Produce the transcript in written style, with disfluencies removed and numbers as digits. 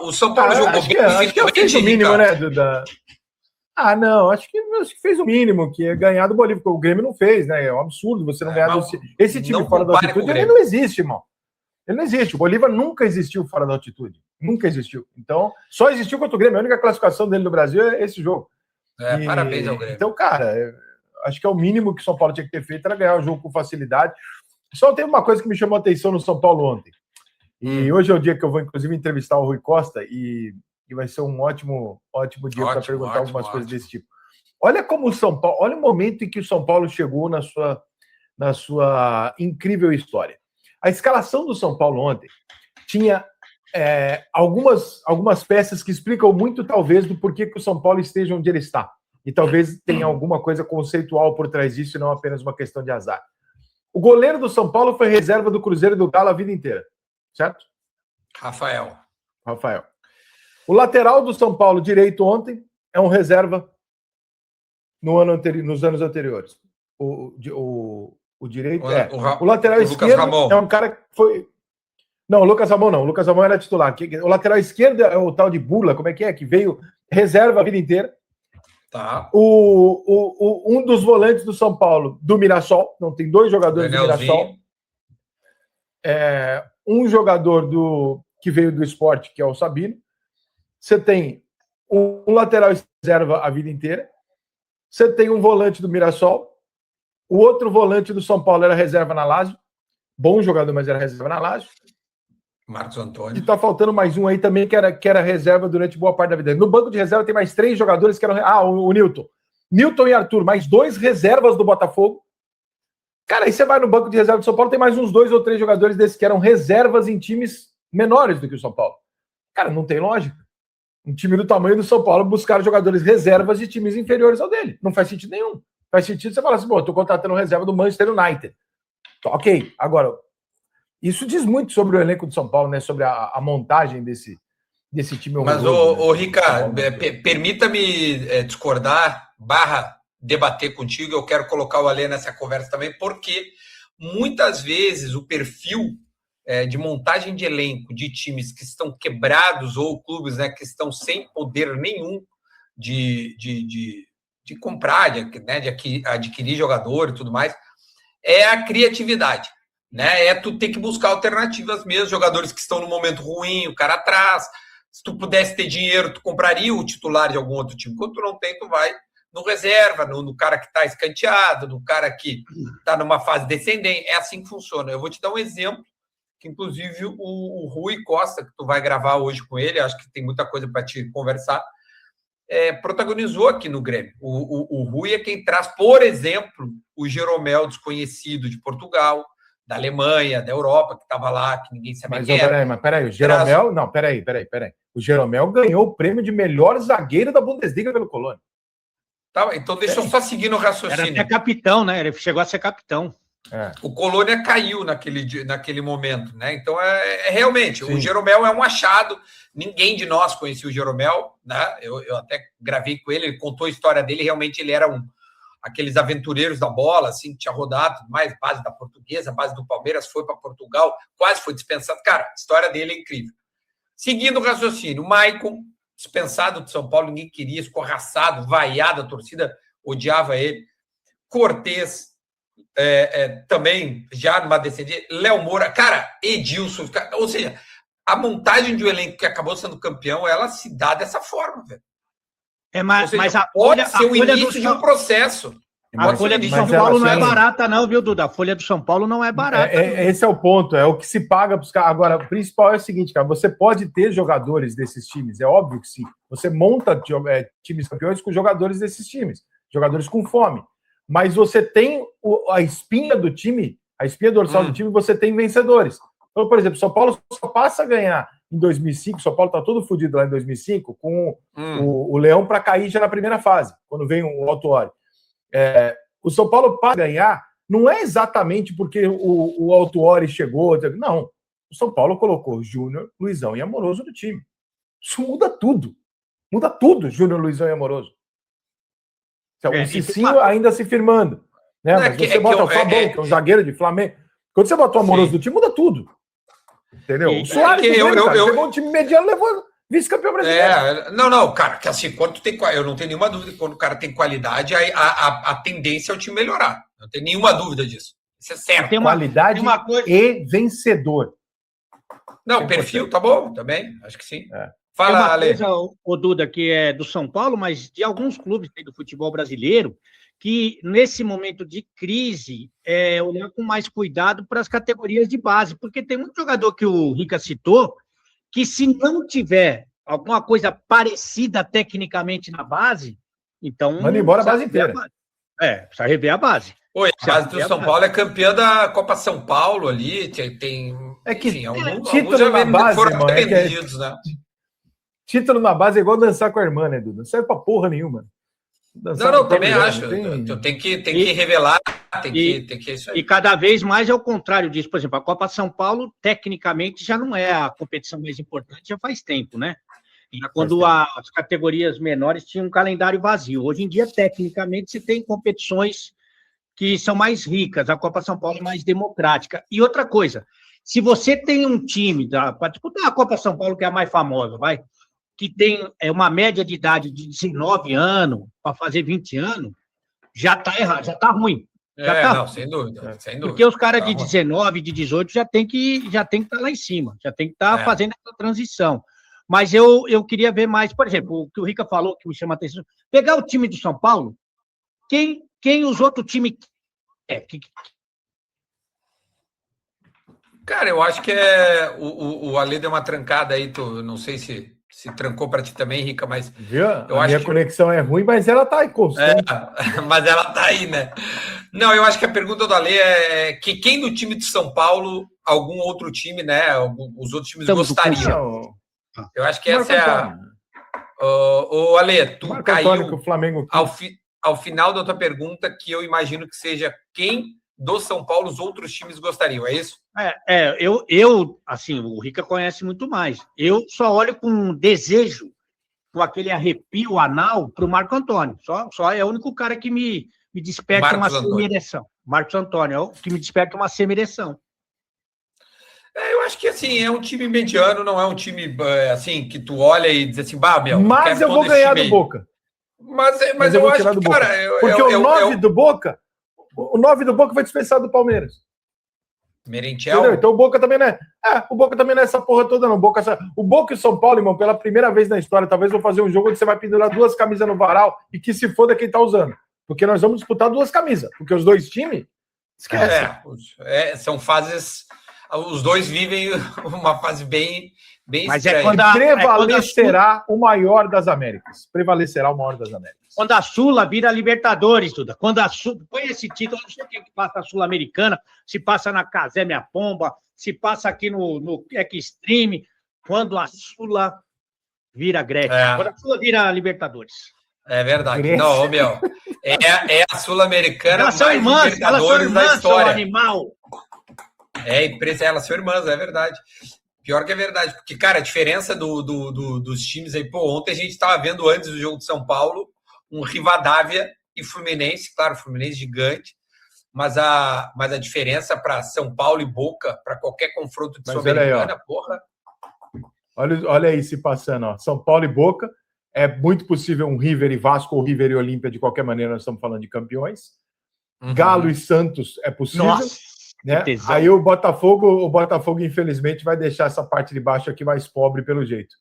O São Paulo jogou bem. Acho que fez o mínimo, né, Duda? Não, acho que fez o mínimo, que é ganhar do Bolívar, porque o Grêmio não fez, né? É um absurdo você não ganhar esse time fora da altitude. Ele não existe, irmão. Ele não existe. O Bolívar nunca existiu fora da altitude. Nunca existiu. Então, só existiu contra o Grêmio. A única classificação dele no Brasil é esse jogo. Parabéns ao Grêmio. Então, cara, acho que é o mínimo que o São Paulo tinha que ter feito, era ganhar o jogo com facilidade. Só tem uma coisa que me chamou a atenção no São Paulo ontem. E hoje é o dia que eu vou, inclusive, entrevistar o Rui Costa e vai ser um ótimo dia para perguntar algumas coisas desse tipo. Olha como o São Paulo, olha o momento em que o São Paulo chegou na sua incrível história. A escalação do São Paulo ontem tinha algumas peças que explicam muito, talvez, do porquê que o São Paulo esteja onde ele está. E talvez tenha alguma coisa conceitual por trás disso e não apenas uma questão de azar. O goleiro do São Paulo foi reserva do Cruzeiro e do Galo a vida inteira. Certo? Rafael. O lateral do São Paulo direito ontem é um reserva nos anos anteriores. O direito o lateral esquerdo é um cara que foi... Não, o Lucas Ramon não. O Lucas Ramon era titular. O lateral esquerdo é o tal de Bula, como é? Que veio reserva a vida inteira. Tá. Um dos volantes do São Paulo, do Mirassol, não tem dois jogadores do Mirassol. Um jogador que veio do Sport, que é o Sabino. Você tem um lateral reserva a vida inteira. Você tem um volante do Mirassol. O outro volante do São Paulo era reserva na Lazio. Bom jogador, mas era reserva na Lazio. Marcos Antônio. E tá faltando mais um aí também que era reserva durante boa parte da vida. No banco de reserva tem mais 3 jogadores que eram... o Newton. Newton e Arthur, mais 2 reservas do Botafogo. Cara, aí você vai no banco de reserva do São Paulo, tem mais uns 2 ou 3 jogadores desses que eram reservas em times menores do que o São Paulo. Cara, não tem lógica. Um time do tamanho do São Paulo buscar jogadores reservas de times inferiores ao dele. Não faz sentido nenhum. Faz sentido você falar assim, tô contratando reserva do Manchester United. Ok. Agora, isso diz muito sobre o elenco do São Paulo, né? Sobre a montagem desse time. Mas, Ricardo, permita-me discordar, debater contigo. Eu quero colocar o Alê nessa conversa também, porque muitas vezes o perfil de montagem de elenco de times que estão quebrados ou clubes, né, que estão sem poder nenhum de comprar, de adquirir jogador e tudo mais, é a criatividade, né? Tu ter que buscar alternativas mesmo, jogadores que estão no momento ruim, o cara atrás. Se tu pudesse ter dinheiro, tu compraria o titular de algum outro time. Quando tu não tem, tu vai no reserva, no cara que está escanteado, no cara que está numa fase descendente. É assim que funciona. Eu vou te dar um exemplo, que inclusive o Rui Costa, que tu vai gravar hoje com ele, acho que tem muita coisa para te conversar, protagonizou aqui no Grêmio. O Rui é quem traz, por exemplo, o Jeromel desconhecido de Portugal, da Alemanha, da Europa, que estava lá, que ninguém sabia quem era. Mas peraí, o Jeromel... Não, peraí. O Jeromel ganhou o prêmio de melhor zagueiro da Bundesliga pelo Colônia. Tá, então deixa eu só seguir no raciocínio. Era até capitão, né? Ele chegou a ser capitão. O Colônia caiu naquele momento, né? Então, realmente, sim. O Jeromel é um achado. Ninguém de nós conhecia o Jeromel, né? Eu até gravei com ele contou a história dele. Realmente, ele era aqueles aventureiros da bola, assim, que tinha rodado, tudo mais, base da Portuguesa, base do Palmeiras, foi para Portugal, quase foi dispensado. Cara, a história dele é incrível. Seguindo o raciocínio, o Maicon, dispensado de São Paulo, ninguém queria, escorraçado, vaiado, a torcida odiava ele. Cortez, também já numa descendente, Léo Moura, cara, Edilson, ou seja, a montagem de um elenco que acabou sendo campeão, ela se dá dessa forma, velho. Mas pode ser o início de um processo. A folha do São Paulo não é barata, não, viu, Duda? A folha do São Paulo não é barata. Esse é o ponto, é o que se paga para os caras. Agora, o principal é o seguinte, cara, você pode ter jogadores desses times, é óbvio que sim. Você monta times campeões com jogadores desses times, jogadores com fome. Mas você tem a espinha do time, a espinha dorsal do time, você tem vencedores. Então, por exemplo, São Paulo só passa a ganhar em 2005, São Paulo está todo fodido lá em 2005, com o Leão para cair já na primeira fase, quando vem o Autuori. O São Paulo para ganhar não é exatamente porque o Autuori chegou, não. O São Paulo colocou Júnior, Luizão e Amoroso no time. Isso muda tudo. Muda tudo, Júnior, Luizão e Amoroso. O Cicinho ainda se firmando. Né? Mas você bota o Fabão, que é um zagueiro de Flamengo. Quando você bota o Amoroso do time, muda tudo. Entendeu? O Soares pegou um time mediano, Vice-campeão brasileiro. Não, cara, que assim, quando tu tem, eu não tenho nenhuma dúvida que quando o cara tem qualidade, a tendência é o time melhorar. Não tem nenhuma dúvida disso. Isso é certo. Tem qualidade e vencedor. Não, perfil, tá bom, também, acho que sim. Fala, Ale. Tem uma coisa, o Duda, que é do São Paulo, mas de alguns clubes do futebol brasileiro, que nesse momento de crise, olhar com mais cuidado para as categorias de base, porque tem muito jogador que o Rica citou, que se não tiver alguma coisa parecida tecnicamente na base, então... Manda embora a base inteira. Precisa rever a base. Oi, a base do São Paulo é campeã da Copa São Paulo ali, tem enfim, alguns título na base, foram vendidos, né? Título na base é igual dançar com a irmã, né, Duda? Não serve pra porra nenhuma. Não, também acho. Tem que revelar, tem que isso aí. E cada vez mais é o contrário disso. Por exemplo, a Copa São Paulo, tecnicamente, já não é a competição mais importante, já faz tempo, né? Quando as categorias menores tinham um calendário vazio. Hoje em dia, tecnicamente, você tem competições que são mais ricas. A Copa São Paulo é mais democrática. E outra coisa, se você tem um time para disputar a Copa São Paulo, que é a mais famosa, que tem uma média de idade de 19 anos para fazer 20 anos, já está errado, já está ruim. Não, sem dúvida. Porque os caras de 19, de 18 já tem que estar lá em cima, já tem que estar fazendo essa transição. Mas eu queria ver mais, por exemplo, o que o Rica falou, que me chama a atenção, pegar o time do São Paulo, quem os outros times... Cara, eu acho que o Ale deu uma trancada aí, não sei se trancou para ti também, Rica, mas... Viu? A minha conexão é ruim, mas ela tá aí constante. Mas ela tá aí, né? Não, eu acho que a pergunta do Ale é que quem do time de São Paulo, algum outro time, né? Os outros times gostariam. Eu acho que essa é a... Ô, Ale, tu Marco caiu Antônio, que o Flamengo... ao final da tua pergunta, que eu imagino que seja quem do São Paulo os outros times gostariam, é isso? Eu assim, o Rica conhece muito mais. Eu só olho com desejo, com aquele arrepio anal para o Marco Antônio. Só é o único cara que me desperta uma semereção. Marcos Antônio é o que me desperta uma semereção. Eu acho que, assim, é um time mediano, não é um time, assim, que tu olha e diz assim, meu... Mas eu vou ganhar do Boca. Mas eu acho que, cara... Porque o 9 do Boca... O 9 do Boca vai dispensar do Palmeiras. Merentiel? Entendeu? Então o Boca também não é. O Boca também não é essa porra toda, não. O Boca e o São Paulo, irmão, pela primeira vez na história, talvez vou fazer um jogo onde você vai pendurar 2 camisas no varal e que se foda quem tá usando. Porque nós vamos disputar 2 camisas. Porque os 2 times. Esquece. São fases. Os 2 vivem uma fase bem Mas estranha. Prevalecerá o maior das Américas. Prevalecerá o maior das Américas. Quando a Sula vira Libertadores, Duda. Quando a Sula... Põe esse título, não sei o que passa a Sul-Americana, se passa na Casé Minha Pomba, se passa aqui no Extreme. Quando a Sula vira Grécia. Quando a Sula vira Libertadores. É verdade. Grécia. Não, meu. É a Sul-Americana mais Libertadores da história. Animal. Elas são irmãs, é verdade. Pior que é verdade, porque, cara, a diferença dos times aí, ontem a gente estava vendo antes do jogo de São Paulo um Rivadavia e Fluminense, claro, Fluminense gigante, mas a diferença para São Paulo e Boca, para qualquer confronto de Sul-Americana, porra. Olha aí se passando, ó. São Paulo e Boca, é muito possível um River e Vasco ou River e Olímpia, de qualquer maneira, nós estamos falando de campeões. Galo e Santos é possível. Nossa, né? Aí o Botafogo, infelizmente, vai deixar essa parte de baixo aqui mais pobre pelo jeito.